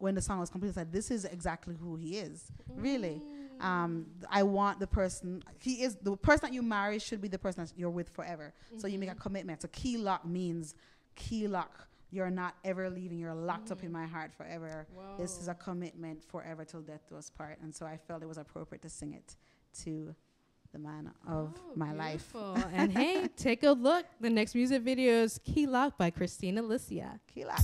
the song was complete, I said, this is exactly who he is. Really. I want the person that you marry should be the person that you're with forever. So you make a commitment. So key lock means key lock you're not ever leaving. You're locked up in my heart forever. This is a commitment forever till death do us part. And so I felt it was appropriate to sing it to the man of my life. And hey, take a look. The next music video is Key Lock by Christina Alicia. Key Lock.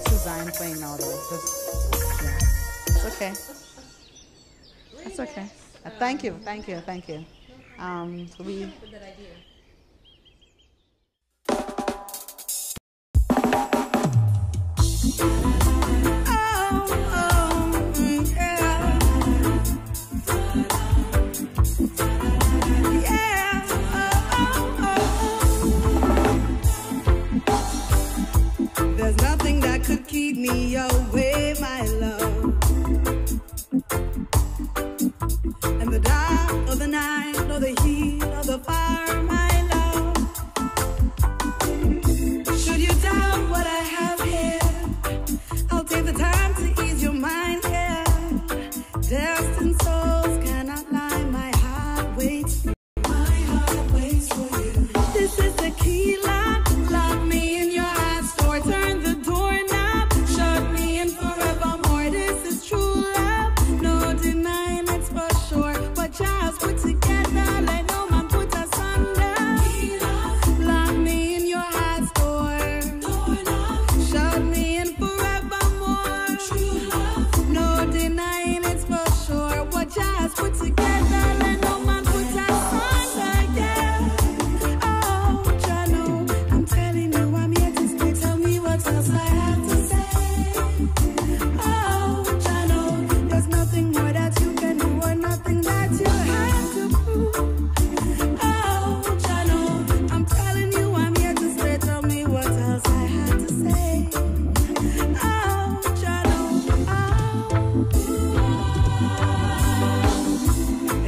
Suzanne playing now though. It's okay. That's okay. Thank you. We There's nothing that could keep me away, my love. In the dark of the night, or the heat of the fire, my love. Should you doubt what I have here, I'll take the time to ease your mind here. Destined souls cannot lie, my heart waits for you. My heart waits for you. This is the key lock. Lock me in your heart store. Turn the doorknob. Shut me in forevermore. This is true love. No denying it's for sure. But just put together, let no man put us under. Lock me in your heart store. Shut me in forevermore. True love. No denying it's for sure. What just put together, let no man put us under. Yeah. Oh, Jano, I'm telling you, I'm here to stay. Tell me what else I have to say. Oh, Jano, there's nothing more that you can do or nothing that you have to prove. Oh, Jano, I'm telling you, I'm here to stay. Tell me what else I have to say. Oh, Jano,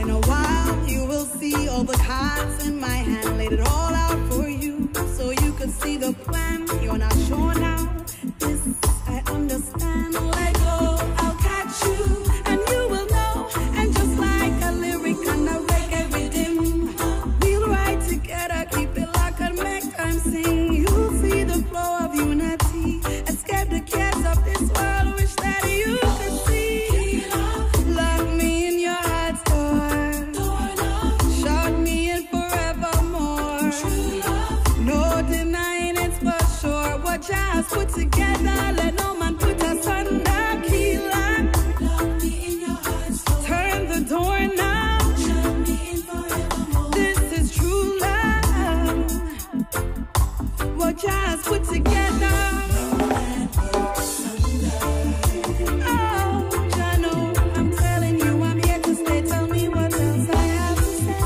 in a while you will see all the cards in my hand. Laid it all out for you, so you could see the plan. You're not sure now. This I understand. Let go, I'll catch you, and you will know. And just like a lyric on a reggae rhythm, we'll ride together, keep it locked and make time sing. You'll see the flow of unity. Escape the cares of this world. Wish that you could see. Lock me in your heart store. Shut me in forevermore. No denying it's for sure. What just put together, let no man put us under. Key lock. Turn the door now. This is true love. What just put together. Oh, Jano, I'm telling you, I'm here to stay. Tell me what else I have to say.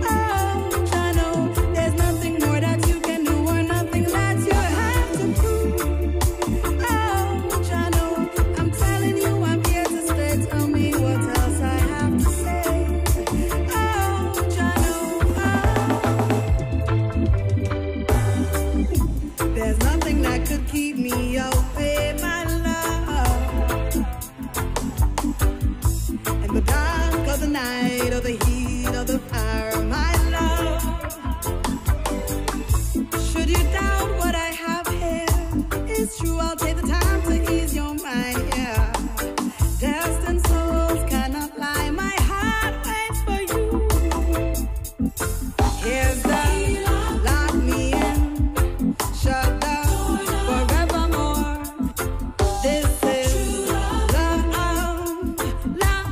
Oh, Jano, there's nothing more that you can do or nothing that you have to prove. Oh, Jano, I'm telling you, I'm here to stay. Tell me what else I have to say. Oh, Jano, there's nothing that could keep me away, my love. In the dark of the night, or the heat of the fire, my love. Should you doubt what I have here, it's true, I'll take the time to ease your mind, yeah. Destined souls cannot lie, my heart waits for you. Here's the lock me in, shut down forevermore. This is love, love.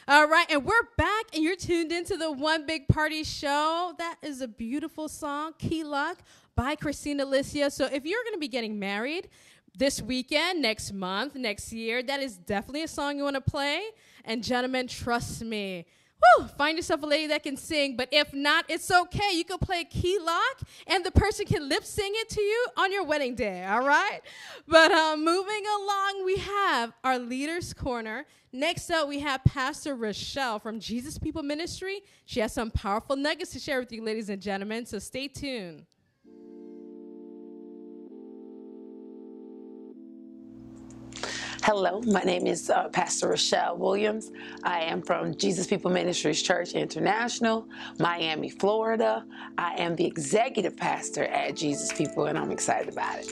All right, and we're back, and you're tuned into the One Big Party Show. That is a beautiful song, Key Luck, by Christina Alicia. So if you're going to be getting married this weekend, next month, next year, that is definitely a song you want to play. And gentlemen, trust me, find yourself a lady that can sing. But if not, it's okay. You can play Key Lock, and the person can lip sing it to you on your wedding day, all right? But moving along, we have our Leaders Corner. Next up, we have Pastor Rochelle from Jesus People Ministry. She has some powerful nuggets to share with you, ladies and gentlemen, so stay tuned. Hello, my name is Pastor Rochelle Williams. I am from Jesus People Ministries Church International, Miami, Florida. I am the executive pastor at Jesus People, and I'm excited about it.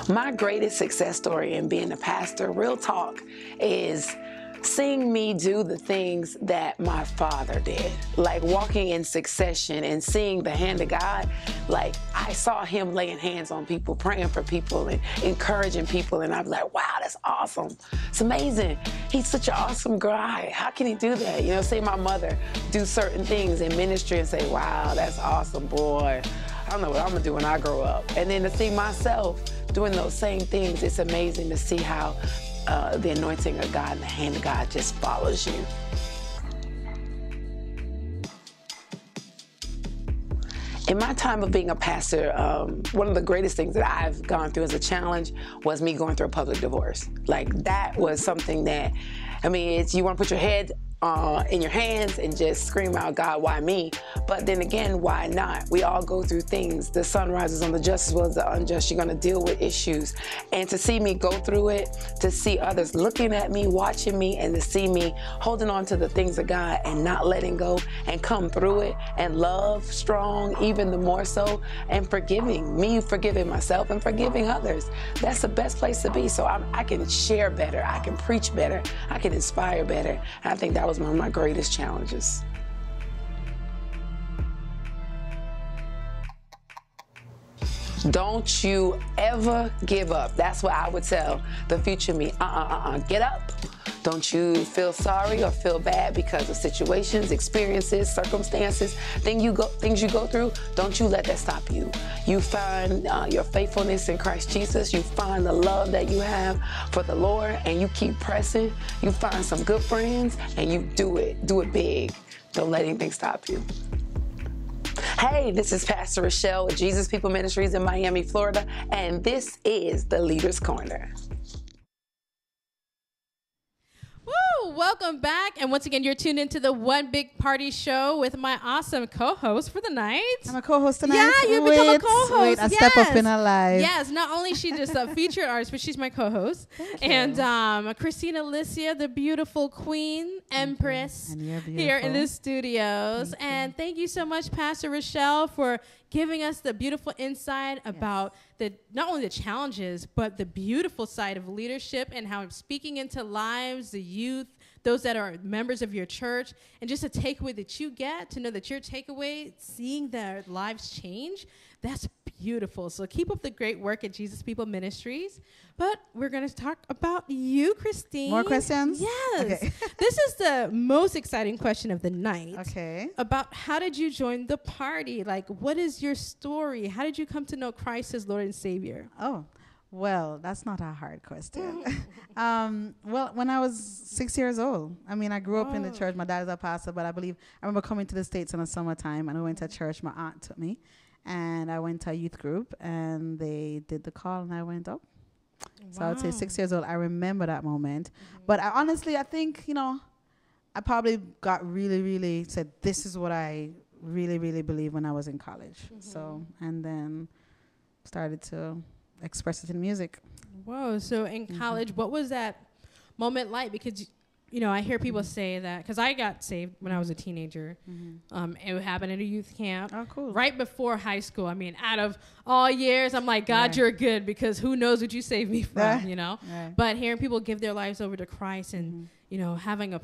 My greatest success story in being a pastor, real talk, is seeing me do the things that my father did, like walking in succession and seeing the hand of God. Like, I saw him laying hands on people, praying for people and encouraging people, and I'm like, wow, that's awesome. It's amazing. He's such an awesome guy. How can he do that? You know, see my mother do certain things in ministry and say, wow, that's awesome, boy. I don't know what I'm gonna do when I grow up. And then to see myself doing those same things, it's amazing to see how the anointing of God and the hand of God just follows you. In my time of being a pastor, one of the greatest things that I've gone through as a challenge was me going through a public divorce. Like, that was something that, I mean, you want to put your head in your hands and just scream out, God, why me? But then again, why not? We all go through things. The sun rises on the just as well as the unjust. You're going to deal with issues. And to see me go through it, to see others looking at me, watching me, and to see me holding on to the things of God and not letting go and come through it and love strong, even the more so, and forgiving myself and forgiving others. That's the best place to be. So I can share better. I can preach better. I can inspire better. And I think that was one of my greatest challenges. Don't you ever give up. That's what I would tell the future me. Get up. Don't you feel sorry or feel bad because of situations, experiences, circumstances, things you go through. Don't you let that stop you. You find your faithfulness in Christ Jesus. You find the love that you have for the Lord, and you keep pressing. You find some good friends, and you do it. Do it big. Don't let anything stop you. Hey, this is Pastor Rochelle with Jesus People Ministries in Miami, Florida, and this is the Leaders Corner. Woo! Welcome back. And once again, you're tuned into the One Big Party Show with my awesome co-host for the night. I'm a co-host tonight. Yeah, you become a co-host. Wait, I step up in her life. Yes, not only is she just a featured artist, but she's my co-host. And Christina Alicia, the beautiful queen, empress, here in the studios. And thank you so much, Pastor Rochelle, for giving us the beautiful insight about not only the challenges, but the beautiful side of leadership and how I'm speaking into lives, the youth, those that are members of your church, and just a takeaway that you get to know that your takeaway, seeing their lives change, that's beautiful. So keep up the great work at Jesus People Ministries. But we're going to talk about you, Christine. More questions? Yes. Okay. This is the most exciting question of the night. Okay. About how did you join the party? Like, what is your story? How did you come to know Christ as Lord and Savior? Oh, well, that's not a hard question. Well, when I was 6 years old, I mean, I grew up in the church. My dad is a pastor, but I remember coming to the States in the summertime, and I went to church. My aunt took me, and I went to a youth group, and they did the call, and I went up. Wow. So I would say 6 years old. I remember that moment. But I think, I probably got really said, this is what I really believe when I was in college. So, and then started to express it in music. Whoa. So in college, what was that moment like? Because, I hear people say that, because I got saved when I was a teenager. It happened at a youth camp. Oh, cool. Right before high school. I mean, out of all years, I'm like, God, you're good, because who knows what you saved me from, Right. But hearing people give their lives over to Christ and, having a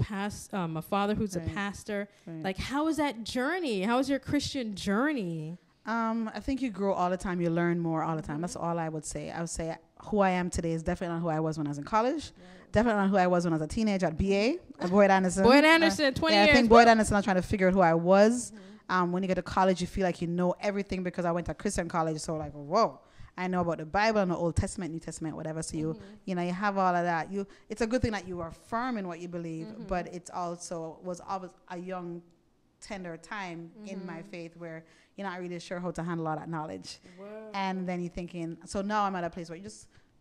father who's a pastor, like, how was that journey? How was your Christian journey? I think you grow all the time. You learn more all the time. That's all I would say. I would say who I am today is definitely not who I was when I was in college. Definitely not who I was when I was a teenager at BA, at Boyd Anderson. Boyd Anderson, 20 years. I think Boyd Anderson, I was trying to figure out who I was. When you get to college, you feel like you know everything because I went to Christian college. So like, whoa, I know about the Bible and the Old Testament, New Testament, whatever. So you have all of that. It's a good thing that you are firm in what you believe, but it's also was always a young, tender time in my faith where you're not really sure how to handle all that knowledge. Whoa. And then you're thinking, so now I'm at a place where you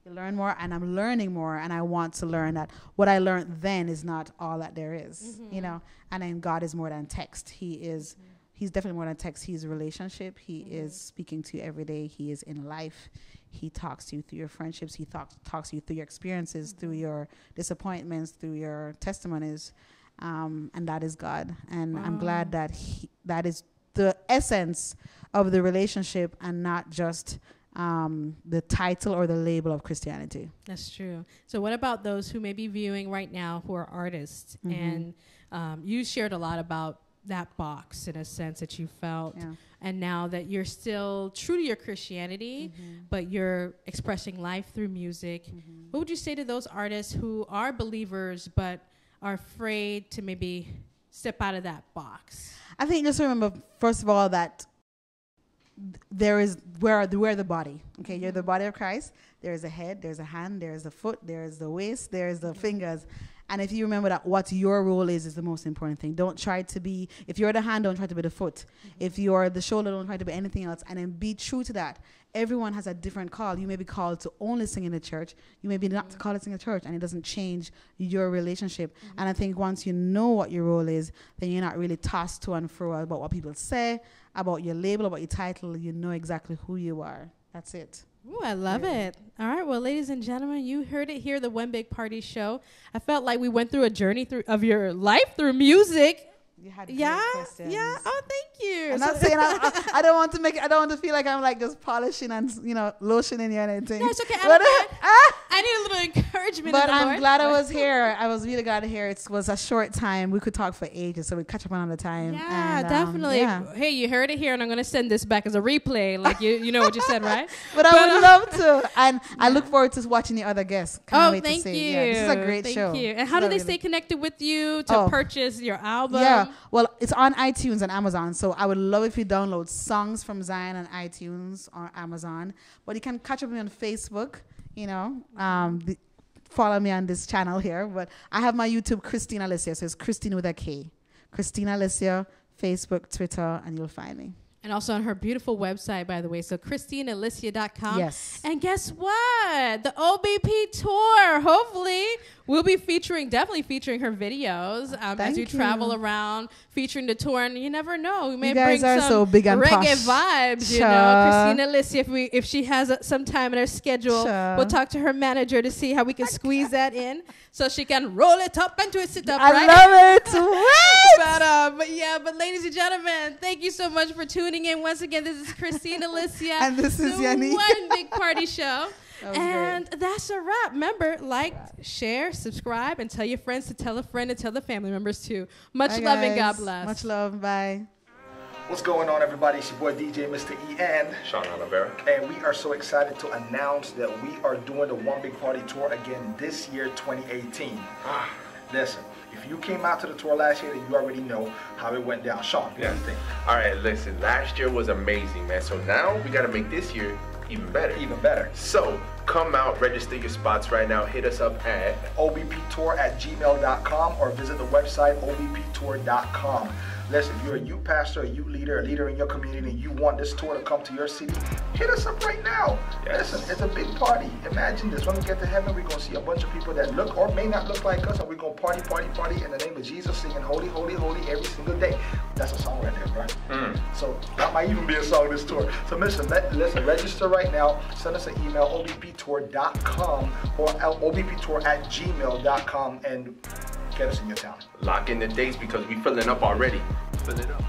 learn more, and I'm learning more, and I want to learn that what I learned then is not all that there is, you know. And then God is more than text. He's definitely more than text. He's a relationship. He is speaking to you every day. He is in life. He talks to you through your friendships. He talks to you through your experiences, through your disappointments, through your testimonies. And that is God. And I'm glad that that is the essence of the relationship and not just the title or the label of Christianity. That's true. So what about those who may be viewing right now who are artists? And you shared a lot about that box in a sense that you felt. Yeah. And now that you're still true to your Christianity, but you're expressing life through music, what would you say to those artists who are believers but are afraid to maybe step out of that box? I think just remember, first of all, that there is we're the body. Okay, you're the body of Christ. There is a head, there's a hand, there's a foot, there's the waist, there's the fingers. And if you remember that what your role is the most important thing. Don't try to be, if you're the hand, don't try to be the foot. If you're the shoulder, don't try to be anything else. And then be true to that. Everyone has a different call. You may be called to only sing in the church. You may be not called to sing in the church, and it doesn't change your relationship. And I think once you know what your role is, then you're not really tossed to and fro about what people say, about your label, about your title. You know exactly who you are. That's it. Ooh, I love it. All right. Well, ladies and gentlemen, you heard it here, the One Big Party Show. I felt like we went through a journey of your life through music. You had questions. Yeah. Oh, thank you. I'm not saying I don't want to feel like I'm like just polishing and lotioning you and anything. No, it's okay. I need a little encouragement. But I'm glad I was here. I was really glad to hear. It was a short time. We could talk for ages, so we catch up on the time. Yeah, and, definitely. Yeah. Hey, you heard it here, and I'm going to send this back as a replay. Like you know what you said, right? but I would love to, and I look forward to watching the other guests. Thank you. Yeah, this is a great show. Thank you. And how do they stay connected with you to purchase your album? Yeah, well, it's on iTunes and Amazon, so I would love if you download Songs from Zion on iTunes or Amazon. But you can catch up with me on Facebook. Follow me on this channel here. But I have my YouTube, Christine Alicia. So it's Christine with a K. Christine Alicia, Facebook, Twitter, and you'll find me. And also on her beautiful website, by the way. So ChristineAlicia.com. Yes. And guess what? The OBP tour. Hopefully we'll be definitely featuring her videos as you travel around, featuring the tour. And you never know. We may bring some so big and reggae vibes, you know. Christine Alicia, if she has some time in her schedule, we'll talk to her manager to see how we can squeeze that in so she can roll it up and twist it up, right? I love it. But ladies and gentlemen, thank you so much for tuning in. Once again, this is Christine Alicia. And this is Yanni. One Big Party Show. And that's a wrap. Remember, share, subscribe, and tell your friends to tell a friend and tell the family members too. Much love and God bless. Much love. Bye. What's going on, everybody? It's your boy DJ Mr. E and Sean Olivera. And we are so excited to announce that we are doing the One Big Party Tour again this year, 2018. Listen, if you came out to the tour last year, then you already know how it went down. Sean, what do you think? All right, listen, last year was amazing, man. So now we got to make this year even better. Even better. So come out, register your spots right now. Hit us up at obptour@gmail.com or visit the website obptour.com. Listen, if you're a youth pastor, a youth leader, a leader in your community, and you want this tour to come to your city, hit us up right now. Yes. Listen, it's a big party. Imagine this. When we get to heaven, we're going to see a bunch of people that look or may not look like us, and we're going to party in the name of Jesus, singing holy, holy, holy every single day. That's a song right there, right? So that might even be a song this tour. So listen, register right now. Send us an email, obptour.com or obptour@gmail.com, and get us in your town. Lock in the dates because we filling up already. Fill it up.